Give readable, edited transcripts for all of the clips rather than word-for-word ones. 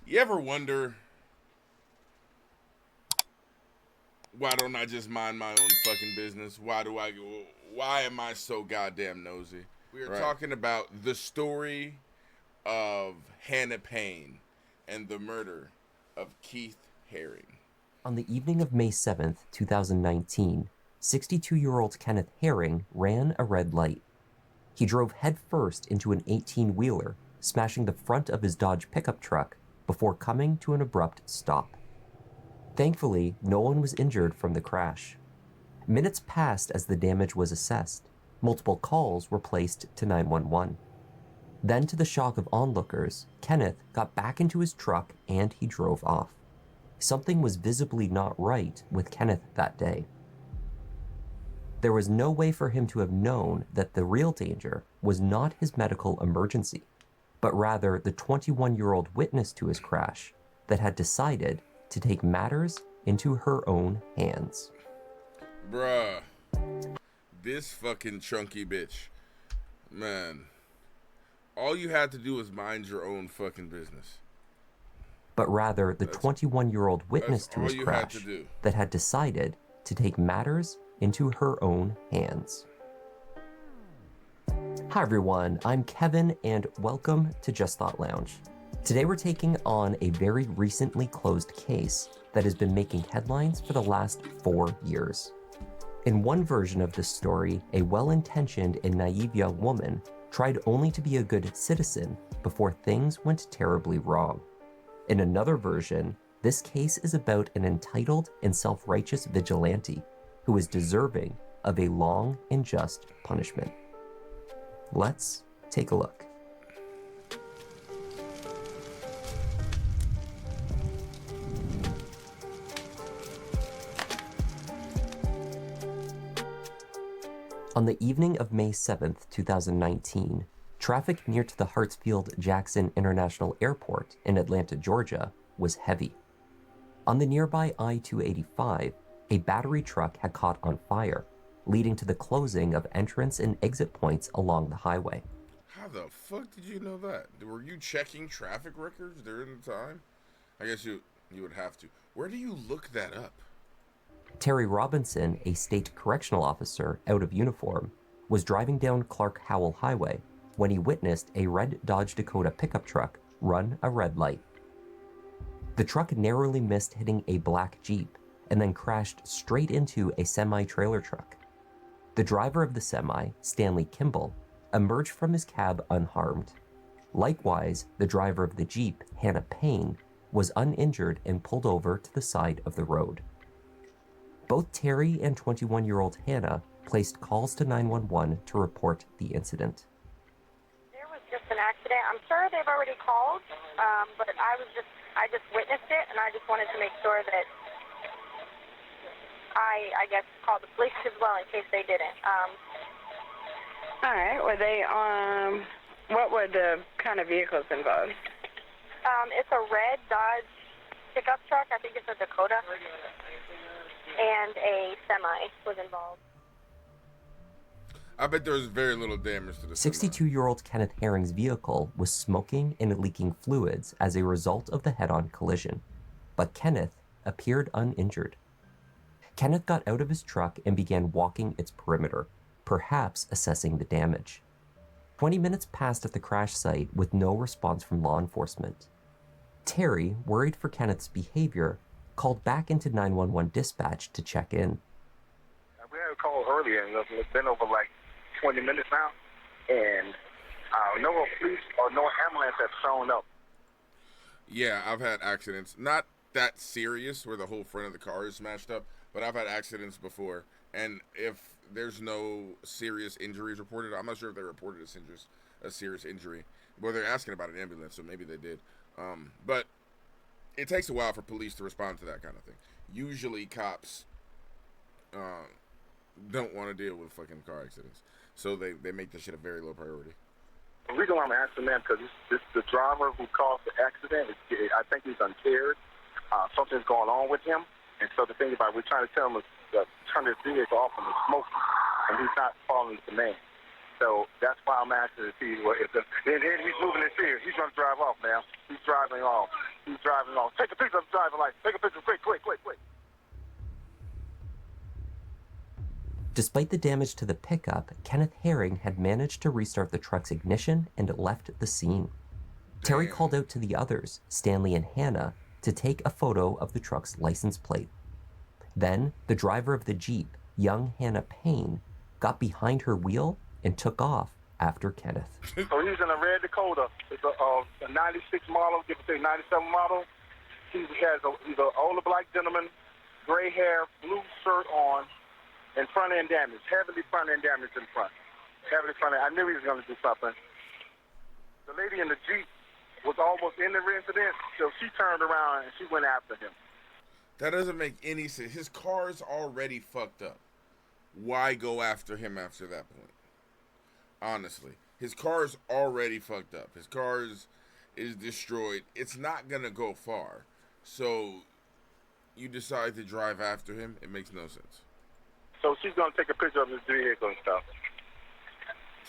You ever wonder why don't I just mind my own fucking business? Why am I so goddamn nosy? We are talking about the story of Hannah Payne and the murder of Keith Haring. On the evening of May 7th, 2019, 62-year-old Kenneth Haring ran a red light. He drove headfirst into an 18-wheeler, smashing the front of his Dodge pickup truck before coming to an abrupt stop. Thankfully, no one was injured from the crash. Minutes passed as the damage was assessed. Multiple calls were placed to 911. Then, to the shock of onlookers, Kenneth got back into his truck and he drove off. Something was visibly not right with Kenneth that day. There was no way for him to have known that the real danger was not his medical emergency, but rather the 21-year-old witness to his crash that had decided to take matters into her own hands. Bruh. This fucking chunky bitch. Man. All you had to do was mind your own fucking business. But rather the 21-year-old witness to his crash that had decided to take matters into her own hands. Hi everyone, I'm Kevin and welcome to Just Thought Lounge. Today we're taking on a very recently closed case that has been making headlines for the last 4 years. In one version of this story, a well-intentioned and naive young woman tried only to be a good citizen before things went terribly wrong. In another version, this case is about an entitled and self-righteous vigilante who is deserving of a long and just punishment. Let's take a look. On the evening of May 7th, 2019, traffic near to the Hartsfield-Jackson International Airport in Atlanta, Georgia, was heavy. On the nearby I-285, a battery truck had caught on fire, leading to the closing of entrance and exit points along the highway. How the fuck did you know that? Were you checking traffic records during the time? I guess you would have to. Where do you look that up? Terry Robinson, a state correctional officer out of uniform, was driving down Clark Howell Highway when he witnessed a red Dodge Dakota pickup truck run a red light. The truck narrowly missed hitting a black Jeep and then crashed straight into a semi-trailer truck. The driver of the semi, Stanley Kimball, emerged from his cab unharmed. Likewise, the driver of the Jeep, Hannah Payne, was uninjured and pulled over to the side of the road. Both Terry and 21-year-old Hannah placed calls to 911 to report the incident. There was just an accident. I'm sure they've already called, but I just witnessed it, and I just wanted to make sure that I guess called the police as well in case they didn't. All right. Were they what were the kind of vehicles involved? It's a red Dodge pickup truck. I think it's a Dakota. And a semi was involved. I bet there was very little damage to the 62-year-old Kenneth Haring's vehicle was smoking and leaking fluids as a result of the head-on collision, but Kenneth appeared uninjured. Kenneth got out of his truck and began walking its perimeter, perhaps assessing the damage. 20 minutes passed at the crash site with no response from law enforcement. Terry, worried for Kenneth's behavior, called back into 911 dispatch to check in. We had a call earlier, and it's been over like 20 minutes now, and no police or no ambulance have shown up. Yeah, I've had accidents. Not that serious where the whole front of the car is smashed up, but I've had accidents before, and if there's no serious injuries reported, I'm not sure if they reported a serious injury. Well, they're asking about an ambulance, so maybe they did. But it takes a while for police to respond to that kind of thing. Usually cops don't want to deal with fucking car accidents, so they make this shit a very low priority. The reason why I'm asking that because this the driver who caused the accident. I think he's impaired. Something's going on with him, and so the thing about we're trying to tell him to turn his vehicle off from the smoke, and he's not following the command. So that's why I'm asking to see what if then he's moving his fear. He's going to drive off now. He's driving off. He's driving along. Take a picture of the driver's license. Take a picture, quick. Despite the damage to the pickup, Kenneth Herring had managed to restart the truck's ignition and left the scene. Terry called out to the others, Stanley and Hannah, to take a photo of the truck's license plate. Then, the driver of the Jeep, young Hannah Payne, got behind her wheel and took off after Kenneth. So he's in a red Dakota. It's a 96 model, give or take 97 model. He's an older black gentleman, gray hair, blue shirt on, and front end damage, heavily front end damage in front. Heavily front end. I knew he was going to do something. The lady in the Jeep was almost in the incident, so she turned around and she went after him. That doesn't make any sense. His car's already fucked up. Why go after him after that point? Honestly, his car's already fucked up. His car is destroyed. It's not gonna go far. So you decide to drive after him. It makes no sense. So she's gonna take a picture of his vehicle and stuff.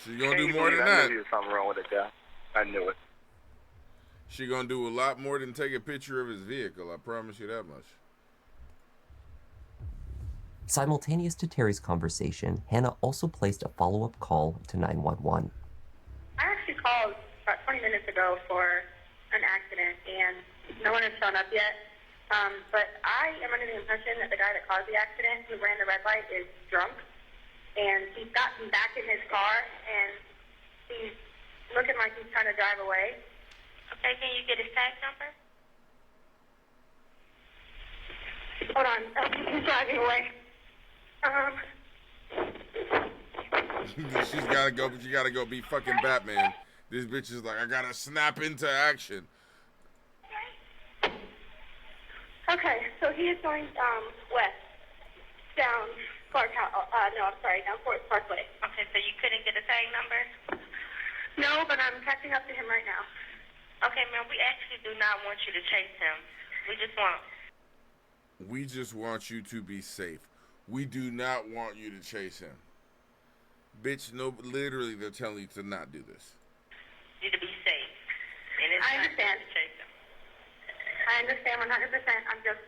She's gonna do more than that. I knew there was something wrong with it, guy. I knew it. She's gonna do a lot more than take a picture of his vehicle. I promise you that much. Simultaneous to Terry's conversation, Hannah also placed a follow-up call to 911. I actually called about 20 minutes ago for an accident, and no one has shown up yet. But I am under the impression that the guy that caused the accident, who ran the red light, is drunk. And he's gotten back in his car, and he's looking like he's trying to drive away. Okay, can you get his tag number? Hold on. He's driving away. She's gotta go, but you gotta go be fucking Batman. This bitch is like, I gotta snap into action. Okay, so he is going west, down Clark House. Down Fort Parkway. Okay, so you couldn't get a tag number? No, but I'm catching up to him right now. Okay, ma'am, we actually do not want you to chase him. We just want you to be safe. We do not want you to chase him. Bitch, no, literally, they're telling you to not do this. You to be safe. And it's I understand. To chase him. I understand 100%. I'm just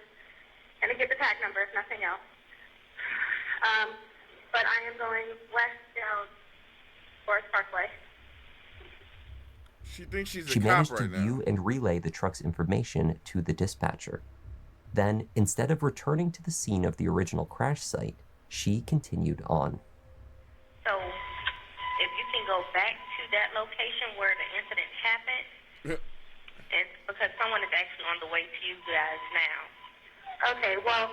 going to get the tag number, if nothing else. But I am going west down Forest Parkway. She thinks she's a She cop managed right to now. view and relay the truck's information to the dispatcher. Then, instead of returning to the scene of the original crash site, she continued on. So, if you can go back to that location where the incident happened, and because someone is actually on the way to you guys now. Okay, well,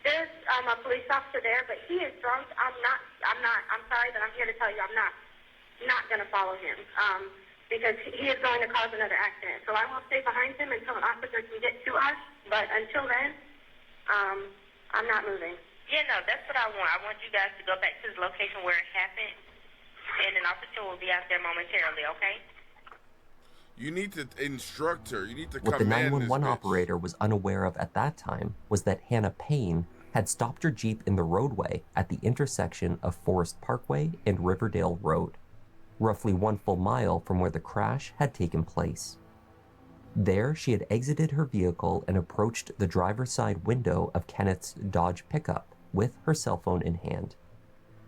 there's a police officer there, but he is drunk. I'm sorry, but I'm here to tell you I'm not going to follow him. Because he is going to cause another accident. So I will stay behind him until an officer can get to us. But until then, I'm not moving. Yeah, no, that's what I want. I want you guys to go back to the location where it happened, and an officer will be out there momentarily, okay? You need to instruct her. You need to What the command this 911 bitch. operator was unaware of at that time was that Hannah Payne had stopped her Jeep in the roadway at the intersection of Forest Parkway and Riverdale Road, roughly 1 full mile from where the crash had taken place. There, she had exited her vehicle and approached the driver's side window of Kenneth's Dodge pickup with her cell phone in hand.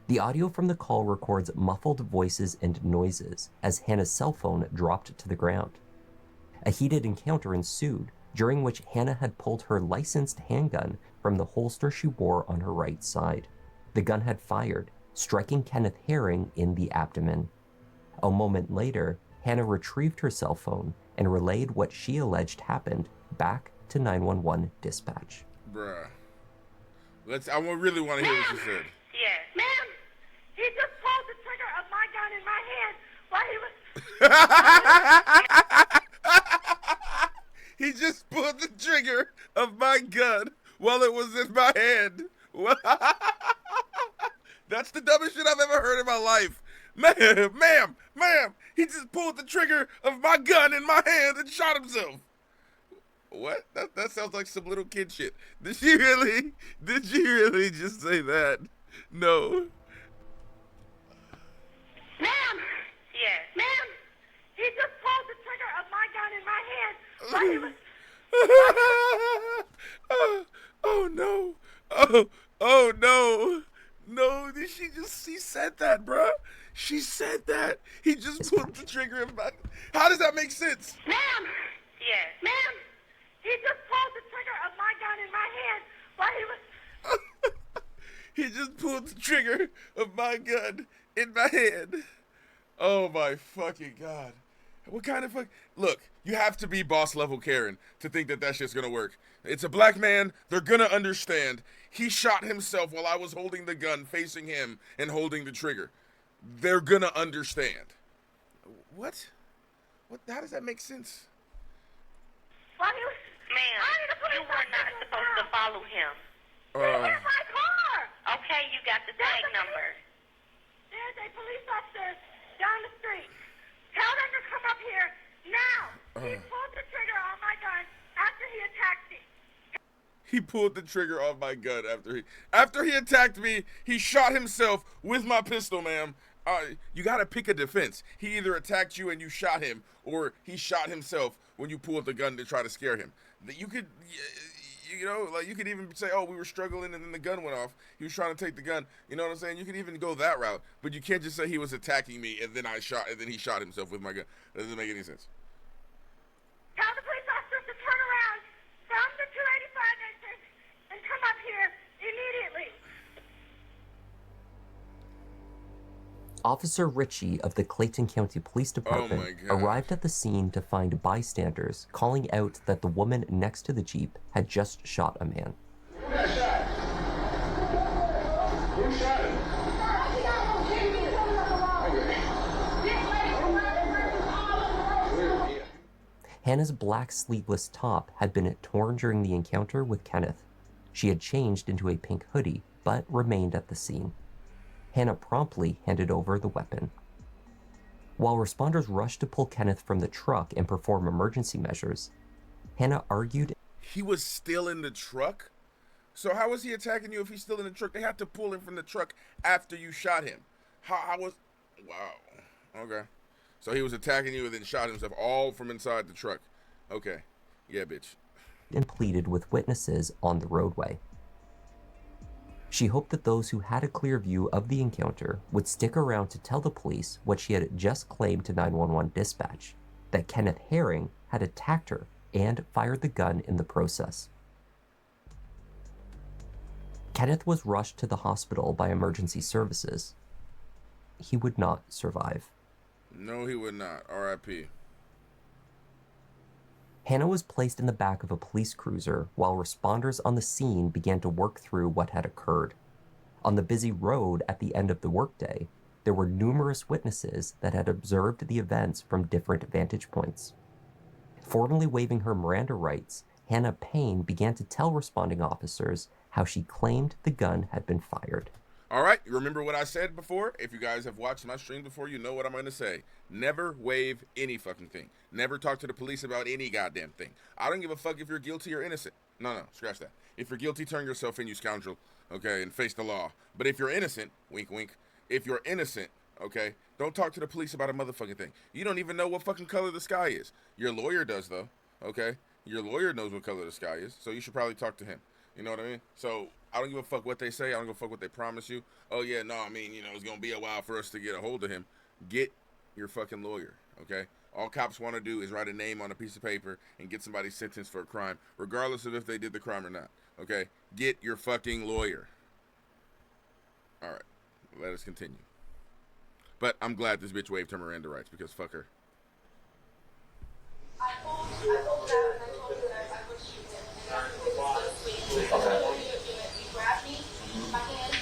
The audio from the call records muffled voices and noises as Hannah's cell phone dropped to the ground. A heated encounter ensued, during which Hannah had pulled her licensed handgun from the holster she wore on her right side. The gun had fired, striking Kenneth Herring in the abdomen. A moment later, Hannah retrieved her cell phone and relayed what she alleged happened back to 911 dispatch. Bruh. I really want to hear what she said. Yes. Ma'am, he just pulled the trigger of my gun in my hand while he was... He just pulled the trigger of my gun while it was in my hand. That's the dumbest shit I've ever heard in my life. Ma'am, he just pulled the trigger of my gun in my hand and shot himself. What? That sounds like some little kid shit. Did she really just say that? No. Ma'am! Yes. Ma'am! He just pulled the trigger of my gun in my hand while he was... Oh no. Oh no. No, did she said that, bruh. She said that. He just pulled the trigger of my... How does that make sense? Ma'am! Yes. Ma'am! He just pulled the trigger of my gun in my hand while he was... He just pulled the trigger of my gun in my hand. Oh my fucking God. What kind of fuck... Look, you have to be boss level Karen to think that that shit's gonna work. It's a black man. They're gonna understand. He shot himself while I was holding the gun, facing him and holding the trigger. They're gonna understand. What? How does that make sense? While he was... Ma'am, you were not supposed to follow him. Where's my car? Okay, you got the tag number. There's a police officer down the street. Tell them to come up here now. He pulled the trigger on my gun after he attacked me. He pulled the trigger off my gun after he attacked me. He shot himself with my pistol, ma'am. You gotta pick a defense. He either attacked you and you shot him, or he shot himself when you pulled the gun to try to scare him. You could, you know, like you could even say, oh, we were struggling and then the gun went off. He was trying to take the gun. You know what I'm saying? You could even go that route, but you can't just say he was attacking me and then he shot himself with my gun. That doesn't make any sense. Tell the police officers to turn around from the 285 exit and come up here immediately. Officer Ritchie of the Clayton County Police Department arrived at the scene to find bystanders calling out that the woman next to the Jeep had just shot a man. Who got shot? Who shot him? Hannah's black sleeveless top had been torn during the encounter with Kenneth. She had changed into a pink hoodie, but remained at the scene. Hannah promptly handed over the weapon. While responders rushed to pull Kenneth from the truck and perform emergency measures, Hannah argued. He was still in the truck? So how was he attacking you if he's still in the truck? They had to pull him from the truck after you shot him. How was... Wow. Okay. So he was attacking you and then shot himself all from inside the truck. Okay. Yeah, bitch. And pleaded with witnesses on the roadway. She hoped that those who had a clear view of the encounter would stick around to tell the police what she had just claimed to 911 dispatch, that Kenneth Herring had attacked her and fired the gun in the process. Kenneth was rushed to the hospital by emergency services. He would not survive. No, he would not. R.I.P. Hannah was placed in the back of a police cruiser while responders on the scene began to work through what had occurred. On the busy road at the end of the workday, there were numerous witnesses that had observed the events from different vantage points. Formally waiving her Miranda rights, Hannah Payne began to tell responding officers how she claimed the gun had been fired. All right, you remember what I said before? If you guys have watched my stream before, you know what I'm going to say. Never waive any fucking thing. Never talk to the police about any goddamn thing. I don't give a fuck if you're guilty or innocent. No, scratch that. If you're guilty, turn yourself in, you scoundrel, okay, and face the law. But if you're innocent, wink, wink, if you're innocent, okay, don't talk to the police about a motherfucking thing. You don't even know what fucking color the sky is. Your lawyer does, though, okay? Your lawyer knows what color the sky is, so you should probably talk to him. You know what I mean? So I don't give a fuck what they say. I don't give a fuck what they promise you. Oh, yeah, no, I mean, you know, it's going to be a while for us to get a hold of him. Get your fucking lawyer, okay? All cops want to do is write a name on a piece of paper and get somebody sentenced for a crime, regardless of if they did the crime or not, okay? Get your fucking lawyer. All right, let us continue. But I'm glad this bitch waived her Miranda rights because fuck her. I told her that I told her that I would shoot him. And I was so sweet. He grabbed me, my hand,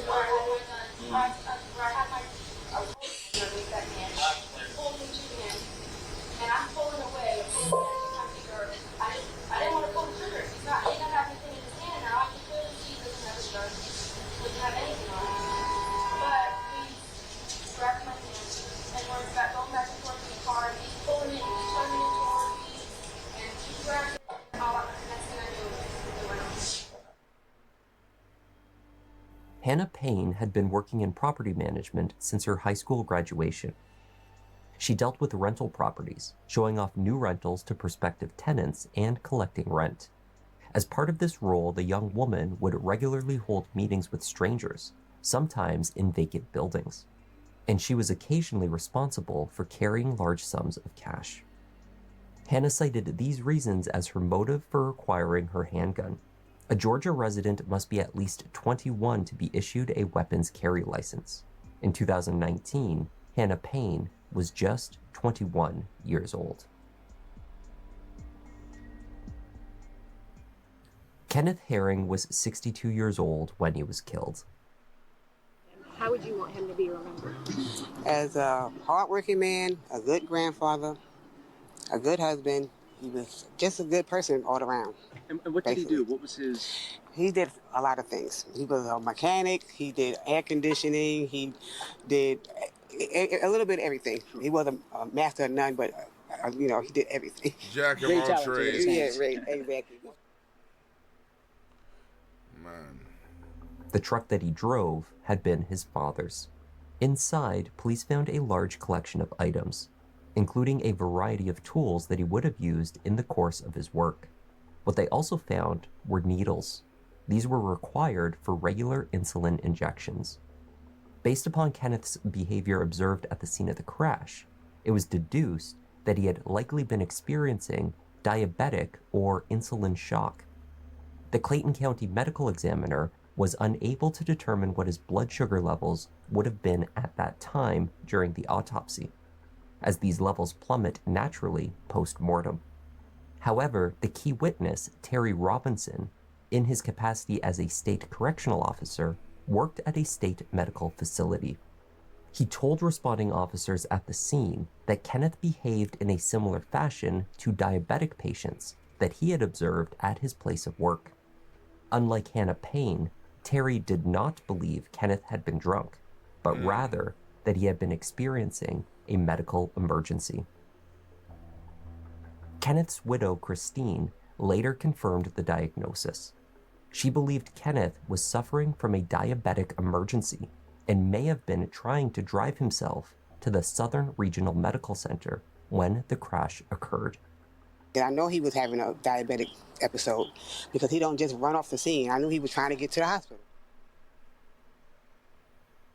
where I had my gun, where I had my, I was holding that hand. He pulled me to him, and I'm pulling away, I didn't want to pull the trigger. He didn't have anything in his hand now. I can clearly see he doesn't have a gun. Doesn't have anything on it. But we grabbed my hand, and we're going back and forth in the car, and he's pulling it, he's turning it toward me, and he grabbed it. The next thing I knew, it went on. Hannah Payne had been working in property management since her high school graduation. She dealt with rental properties, showing off new rentals to prospective tenants and collecting rent. As part of this role, the young woman would regularly hold meetings with strangers, sometimes in vacant buildings. And she was occasionally responsible for carrying large sums of cash. Hannah cited these reasons as her motive for acquiring her handgun. A Georgia resident must be at least 21 to be issued a weapons carry license. In 2019, Hannah Payne was just 21 years old. Kenneth Herring was 62 years old when he was killed. How would you want him to be remembered? As a hardworking man, a good grandfather, a good husband. He was just a good person all around. And what did he do? What was his... He did a lot of things. He was a mechanic. He did air conditioning. He did a little bit of everything. He wasn't a master of none, but, he did everything. Jack of all trades. Yeah, right, exactly. Man. The truck that he drove had been his father's. Inside, police found a large collection of items, including a variety of tools that he would have used in the course of his work. What they also found were needles. These were required for regular insulin injections. Based upon Kenneth's behavior observed at the scene of the crash, it was deduced that he had likely been experiencing diabetic or insulin shock. The Clayton County Medical Examiner was unable to determine what his blood sugar levels would have been at that time during the autopsy, as these levels plummet naturally post-mortem. However, the key witness, Terry Robinson, in his capacity as a state correctional officer, worked at a state medical facility. He told responding officers at the scene that Kenneth behaved in a similar fashion to diabetic patients that he had observed at his place of work. Unlike Hannah Payne, Terry did not believe Kenneth had been drunk, but rather that he had been experiencing a medical emergency. Kenneth's widow, Christine, later confirmed the diagnosis. She believed Kenneth was suffering from a diabetic emergency and may have been trying to drive himself to the Southern Regional Medical Center when the crash occurred. And I know he was having a diabetic episode because he don't just run off the scene. I knew he was trying to get to the hospital.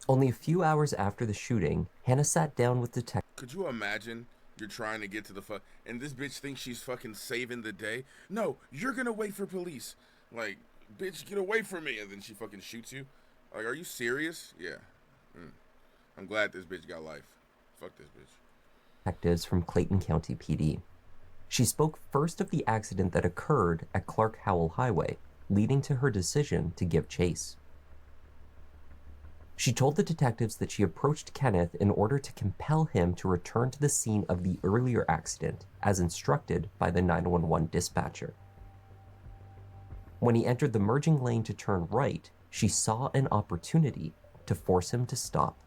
Only a few hours after the shooting, Hannah sat down with detectives. Could you imagine you're trying to get to the and this bitch thinks she's fucking saving the day? No, you're gonna wait for police. Like, bitch, get away from me. And then she fucking shoots you. Like, are you serious? Yeah. I'm glad this bitch got life. Fuck this bitch. Detectives from Clayton County PD. She spoke first of the accident that occurred at Clark Howell Highway, leading to her decision to give chase. She told the detectives that she approached Kenneth in order to compel him to return to the scene of the earlier accident, as instructed by the 911 dispatcher. When he entered the merging lane to turn right, she saw an opportunity to force him to stop.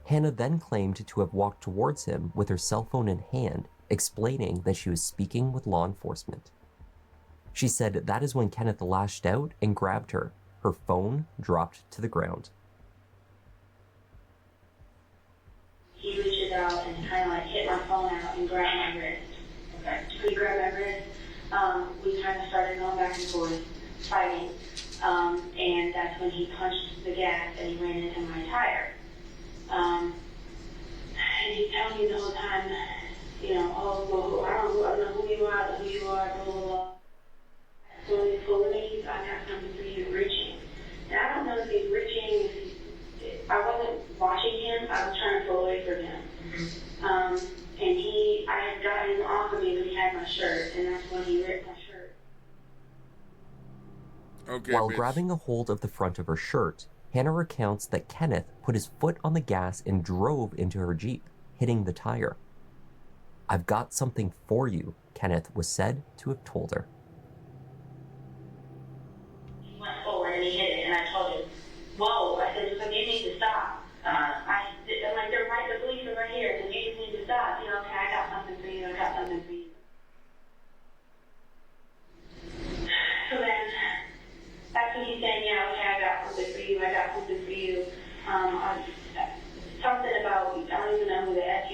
Hannah then claimed to have walked towards him with her cell phone in hand, explaining that she was speaking with law enforcement. She said that is when Kenneth lashed out and grabbed her. Her phone dropped to the ground. He reaches out and kind of like hit my phone out and grabbed my wrist. Okay. He grabbed my wrist. We kind of started going back and forth, fighting. And that's when he punched the gas and he ran into my tire. And he's telling me the whole time, oh, well, I don't know who you are, blah, blah, blah. So when he's pulling me, I got something for you reaching. And I don't know if he's reaching, I wasn't watching him, I was trying to pull away from him. And I had gotten him off of me, but he had my shirt, and that's when he ripped my shirt. Okay, While bitch. grabbing a hold of the front of her shirt, Hannah recounts that Kenneth put his foot on the gas and drove into her Jeep, hitting the tire. "I've got something for you," Kenneth was said to have told her. He went forward and he hit it, and I told him, whoa, I said, so you need to stop. I'm like, the police are right here, so you just need to stop. Okay, I got something for you, So then, that's when he's saying, yeah, okay, I got something for you. Something about, I don't even know who the F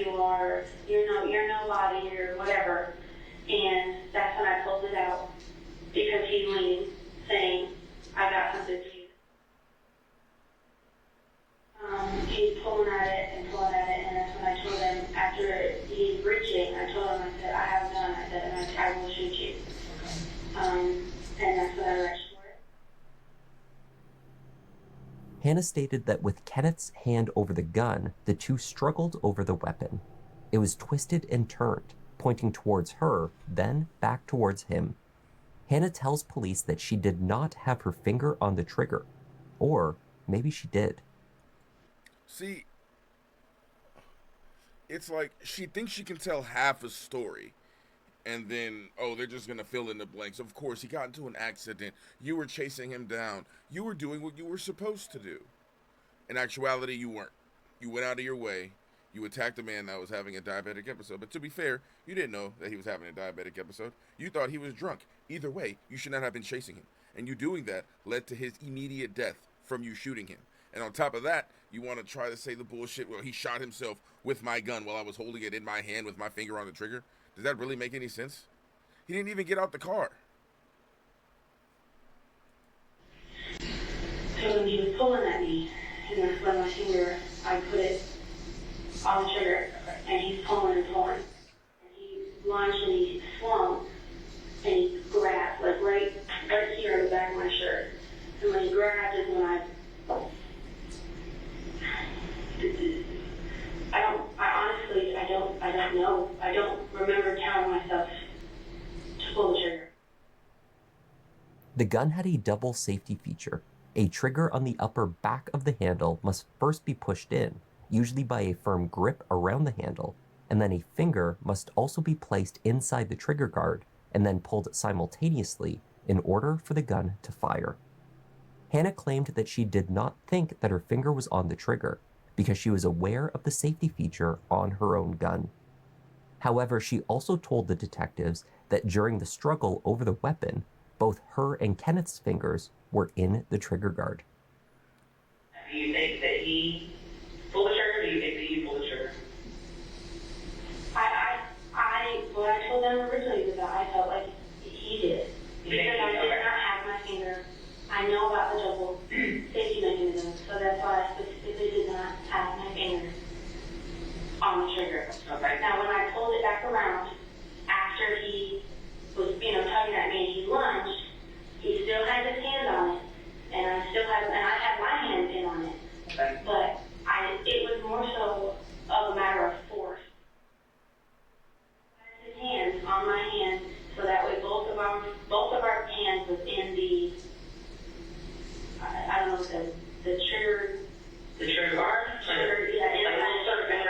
Hannah stated that with Kenneth's hand over the gun, the two struggled over the weapon. It was twisted and turned, pointing towards her, then back towards him. Hannah tells police that she did not have her finger on the trigger. Or maybe she did. See, it's like she thinks she can tell half a story. And then, oh, they're just going to fill in the blanks. Of course, he got into an accident. You were chasing him down. You were doing what you were supposed to do. In actuality, you weren't. You went out of your way. You attacked a man that was having a diabetic episode. But to be fair, you didn't know that he was having a diabetic episode. You thought he was drunk. Either way, you should not have been chasing him. And you doing that led to his immediate death from you shooting him. And on top of that, you want to try to say the bullshit, well, he shot himself with my gun while I was holding it in my hand with my finger on the trigger. Does that really make any sense? He didn't even get out the car. So when he was pulling at me, and that's when my finger, I put it on the trigger, and he's pulling and pulling. And he lunged and he swung, and he grabbed, like right here on the back of my shirt. And when he grabbed is when I don't know. I don't remember telling myself to pull the trigger. The gun had a double safety feature. A trigger on the upper back of the handle must first be pushed in, usually by a firm grip around the handle, and then a finger must also be placed inside the trigger guard and then pulled simultaneously in order for the gun to fire. Hannah claimed that she did not think that her finger was on the trigger because she was aware of the safety feature on her own gun. However, she also told the detectives that during the struggle over the weapon, both her and Kenneth's fingers were in the trigger guard. Do you think that he pulled the trigger, or do you think that you pulled the trigger? What I told them originally was that I felt like he did. Because I did not have my finger. I know about the double safety mechanism, so that's why I specifically did not have my finger on the trigger. Okay. Now, when I pulled it back around, after he was, tugging at me and he lunged, he still had his hand on it, and I had my hand in on it. Okay. But it was more so of a matter of force. I had his hand on my hand, so that way both of our hands was in the, I don't know, the trigger. The trigger guard? Trigger, yeah. Like a little circle thing?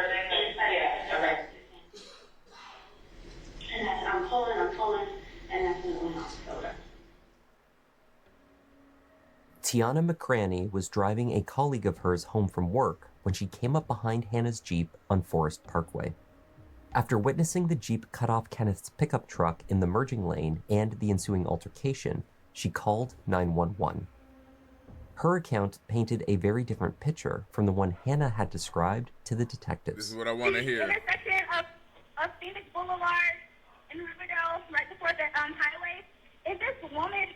Yeah, okay. And I'm pulling, and that's when it went off. Okay. Tiana McCraney was driving a colleague of hers home from work when she came up behind Hannah's Jeep on Forest Parkway. After witnessing the Jeep cut off Kenneth's pickup truck in the merging lane and the ensuing altercation, she called 911. Her account painted a very different picture from the one Hannah had described to the detectives. This is what I want to hear. The intersection of Phoenix Boulevard in Riverdale, right before the highway, is this woman,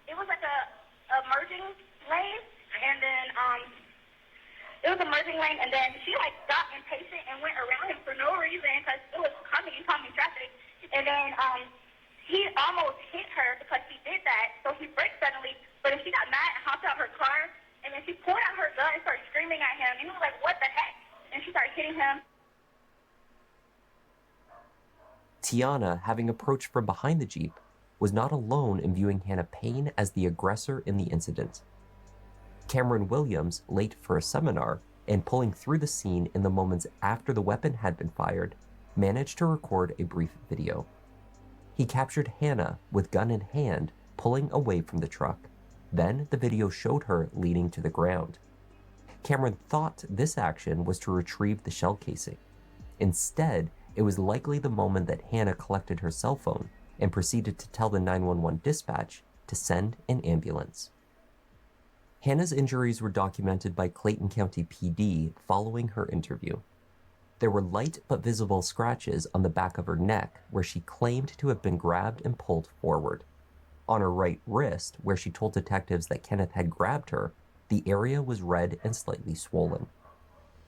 it was like a merging lane, and then, it was a merging lane, and then she, got impatient and went around him for no reason, because it was coming traffic, and then, he almost hit her because he did that, so he braked suddenly, but then she got mad and hopped out her car, and then she pulled out her gun and started screaming at him, and he was like, what the heck? And she started hitting him. Tiana, having approached from behind the Jeep, was not alone in viewing Hannah Payne as the aggressor in the incident. Cameron Williams, late for a seminar and pulling through the scene in the moments after the weapon had been fired, managed to record a brief video. He captured Hannah, with gun in hand, pulling away from the truck. Then the video showed her leaning to the ground. Cameron thought this action was to retrieve the shell casing. Instead, it was likely the moment that Hannah collected her cell phone and proceeded to tell the 911 dispatch to send an ambulance. Hannah's injuries were documented by Clayton County PD following her interview. There were light but visible scratches on the back of her neck where she claimed to have been grabbed and pulled forward. On her right wrist, where she told detectives that Kenneth had grabbed her, the area was red and slightly swollen.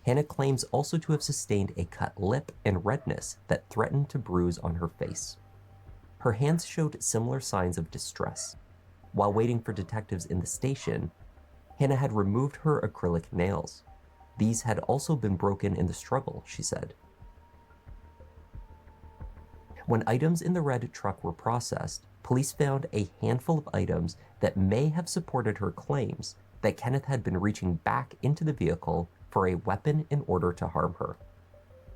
Hannah claims also to have sustained a cut lip and redness that threatened to bruise on her face. Her hands showed similar signs of distress. While waiting for detectives in the station, Hannah had removed her acrylic nails. These had also been broken in the struggle, she said. When items in the red truck were processed, police found a handful of items that may have supported her claims that Kenneth had been reaching back into the vehicle for a weapon in order to harm her.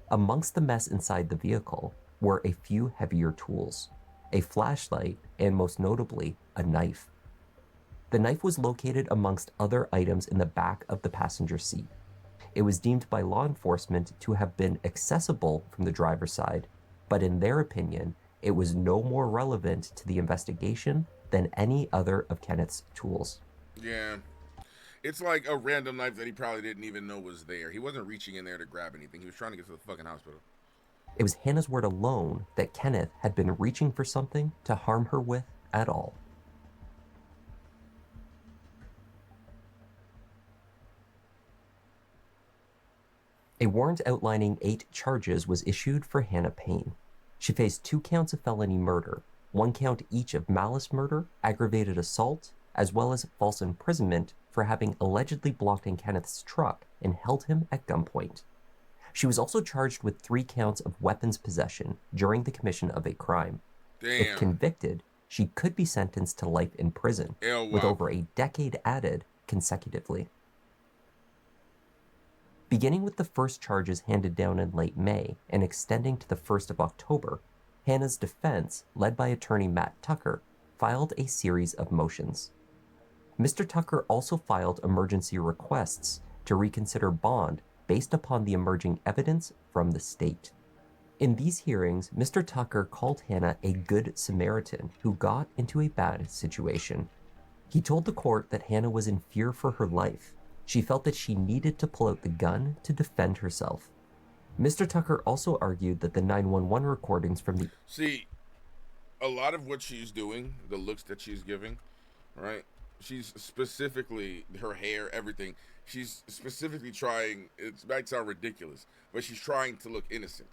Amongst the mess inside the vehicle were a few heavier tools, a flashlight, and most notably, a knife. The knife was located amongst other items in the back of the passenger seat. It was deemed by law enforcement to have been accessible from the driver's side, but in their opinion, it was no more relevant to the investigation than any other of Kenneth's tools. Yeah. It's like a random knife that he probably didn't even know was there. He wasn't reaching in there to grab anything. He was trying to get to the fucking hospital. It was Hannah's word alone that Kenneth had been reaching for something to harm her with at all. A warrant outlining 8 charges was issued for Hannah Payne. She faced 2 counts of felony murder, 1 count each of malice murder, aggravated assault, as well as false imprisonment for having allegedly blocked in Kenneth's truck and held him at gunpoint. She was also charged with 3 counts of weapons possession during the commission of a crime. Damn. If convicted, she could be sentenced to life in prison, with over a decade added consecutively. Beginning with the first charges handed down in late May and extending to the 1st of October, Hannah's defense, led by attorney Matt Tucker, filed a series of motions. Mr. Tucker also filed emergency requests to reconsider bond based upon the emerging evidence from the state. In these hearings, Mr. Tucker called Hannah a good Samaritan who got into a bad situation. He told the court that Hannah was in fear for her life. She felt that she needed to pull out the gun to defend herself. Mr. Tucker also argued that the 911 recordings from the... See, a lot of what she's doing, the looks that she's giving, right? She's specifically, her hair, everything, she's specifically trying, it might sound ridiculous, but she's trying to look innocent.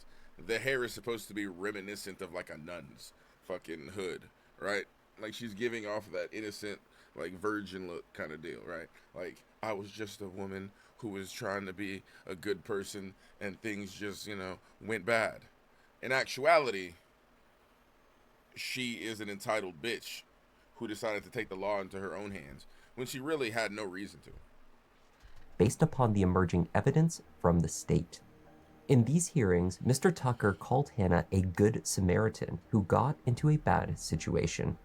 The hair is supposed to be reminiscent of like a nun's fucking hood, right? Like she's giving off that innocent, like virgin look kind of deal, right? Like, I was just a woman who was trying to be a good person and things just, went bad. In actuality, she is an entitled bitch who decided to take the law into her own hands when she really had no reason to. Based upon the emerging evidence from the state. In these hearings, Mr. Tucker called Hannah a good Samaritan who got into a bad situation.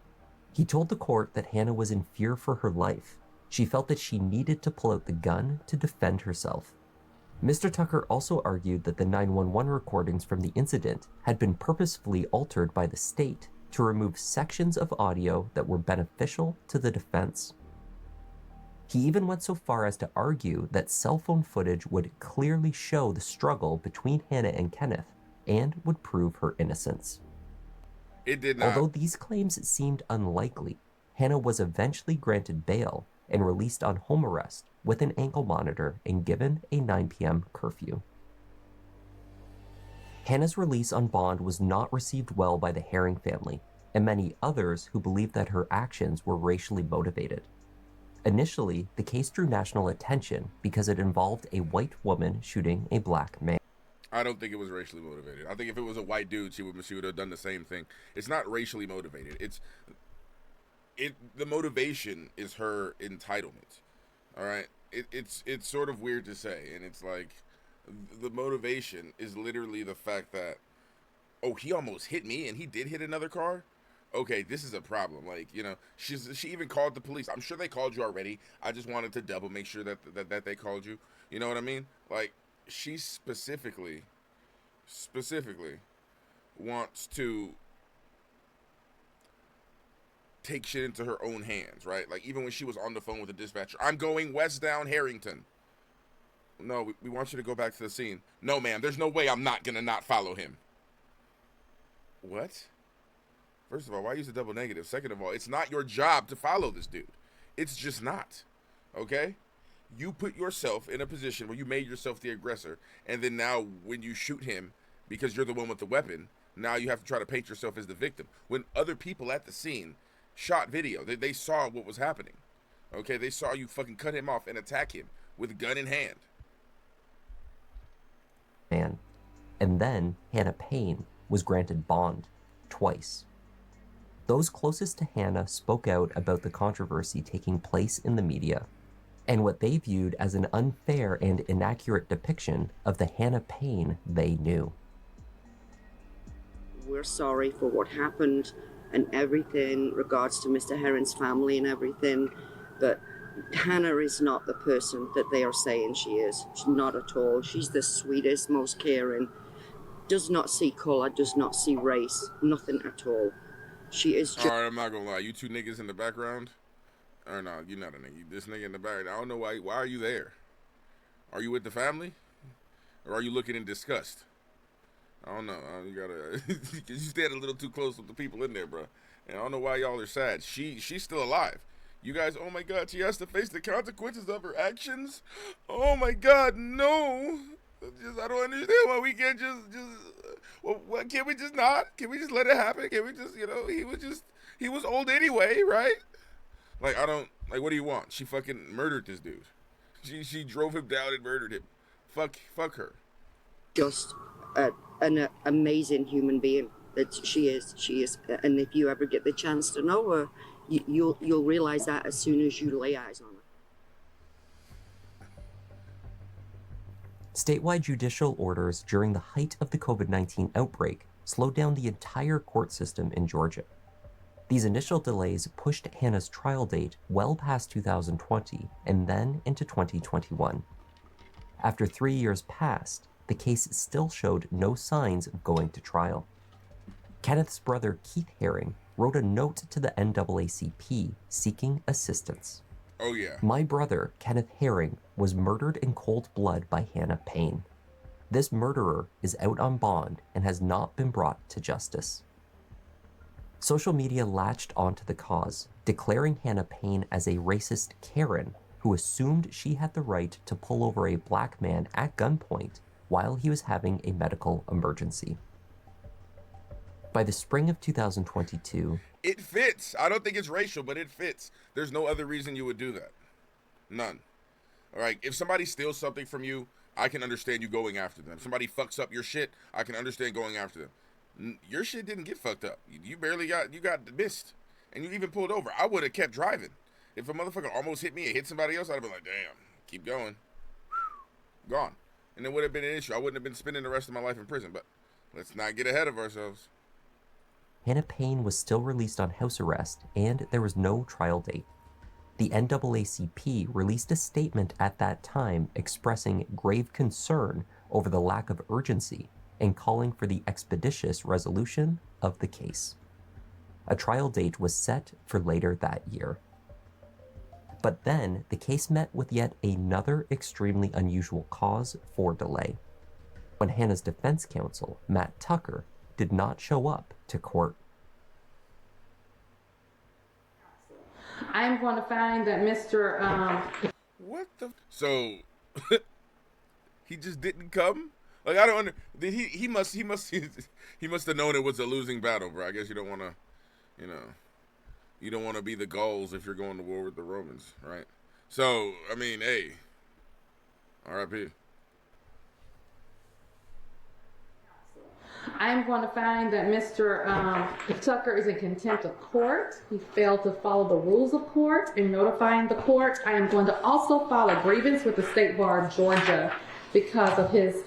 He told the court that Hannah was in fear for her life. She felt that she needed to pull out the gun to defend herself. Mr. Tucker also argued that the 911 recordings from the incident had been purposefully altered by the state to remove sections of audio that were beneficial to the defense. He even went so far as to argue that cell phone footage would clearly show the struggle between Hannah and Kenneth and would prove her innocence. It did not. Although these claims seemed unlikely, Hannah was eventually granted bail and released on home arrest with an ankle monitor and given a 9 p.m. curfew. Hannah's release on bond was not received well by the Herring family and many others who believed that her actions were racially motivated. Initially, the case drew national attention because it involved a white woman shooting a black man. I don't think it was racially motivated. I think if it was a white dude, she would have done the same thing. It's not racially motivated. The motivation is her entitlement. All right? It's sort of weird to say, and it's like the motivation is literally the fact that, oh, he almost hit me and he did hit another car? Okay, this is a problem. Like, she even called the police. I'm sure they called you already. I just wanted to double make sure that they called you. You know what I mean? Like, she specifically wants to take shit into her own hands, right? Like, even when she was on the phone with the dispatcher, I'm going west down Harrington. No, we want you to go back to the scene. No, ma'am, there's no way I'm not gonna not follow him. What? First of all, why use a double negative? Second of all, it's not your job to follow this dude. It's just not. Okay? You put yourself in a position where you made yourself the aggressor, and then now when you shoot him because you're the one with the weapon, now you have to try to paint yourself as the victim. When other people at the scene shot video, they saw what was happening. Okay, they saw you fucking cut him off and attack him with gun in hand. Man. And then Hannah Payne was granted bond twice. Those closest to Hannah spoke out about the controversy taking place in the media and what they viewed as an unfair and inaccurate depiction of the Hannah Payne they knew. We're sorry for what happened and everything regards to Mr. Herring's family and everything, but Hannah is not the person that they are saying she is. She's not at all. She's the sweetest, most caring, does not see color, does not see race, nothing at all. She is just... Alright, I'm not gonna lie. You two niggas in the background? Or no, you're not a nigga. This nigga in the background. I don't know why. Why are you there? Are you with the family? Or are you looking in disgust? I don't know. You gotta... you stand a little too close with the people in there, bro. And I don't know why y'all are sad. She's still alive. You guys, oh my God, she has to face the consequences of her actions? Oh my God, no. I don't understand why we can't just well, can't we just not? Can we just let it happen? Can we just, he was old anyway, right? Like, what do you want? She fucking murdered this dude. She drove him down and murdered him. Fuck her. Just an amazing human being that she is. And if you ever get the chance to know her, you'll realize that as soon as you lay eyes on her. Statewide judicial orders during the height of the COVID-19 outbreak slowed down the entire court system in Georgia. These initial delays pushed Hannah's trial date well past 2020 and then into 2021. After 3 years passed, the case still showed no signs of going to trial. Kenneth's brother Keith Herring wrote a note to the NAACP seeking assistance. Oh yeah. My brother, Kenneth Herring, was murdered in cold blood by Hannah Payne. This murderer is out on bond and has not been brought to justice. Social media latched onto the cause, declaring Hannah Payne as a racist Karen who assumed she had the right to pull over a black man at gunpoint while he was having a medical emergency. By the spring of 2022... It fits. I don't think it's racial, but it fits. There's no other reason you would do that. None. All right, if somebody steals something from you, I can understand you going after them. If somebody fucks up your shit, I can understand going after them. Your shit didn't get fucked up. You got missed. And you even pulled over. I would have kept driving. If a motherfucker almost hit me and hit somebody else, I'd have been like, damn, keep going. Gone. And it would have been an issue. I wouldn't have been spending the rest of my life in prison, but let's not get ahead of ourselves. Hannah Payne was still released on house arrest, and there was no trial date. The NAACP released a statement at that time expressing grave concern over the lack of urgency and calling for the expeditious resolution of the case. A trial date was set for later that year. But then, the case met with yet another extremely unusual cause for delay. When Hannah's defense counsel, Matt Tucker, did not show up to court. I'm going to find that Mr. What the? So he just didn't come? Like, I don't under. Did he must have known it was a losing battle, bro. I guess you don't want to, you don't want to be the Gauls if you're going to war with the Romans, right? So I mean, hey, R.I.P. I'm going to find that Mr. Tucker is in contempt of court. He failed to follow the rules of court in notifying the court. I am going to also file a grievance with the State Bar of Georgia because of his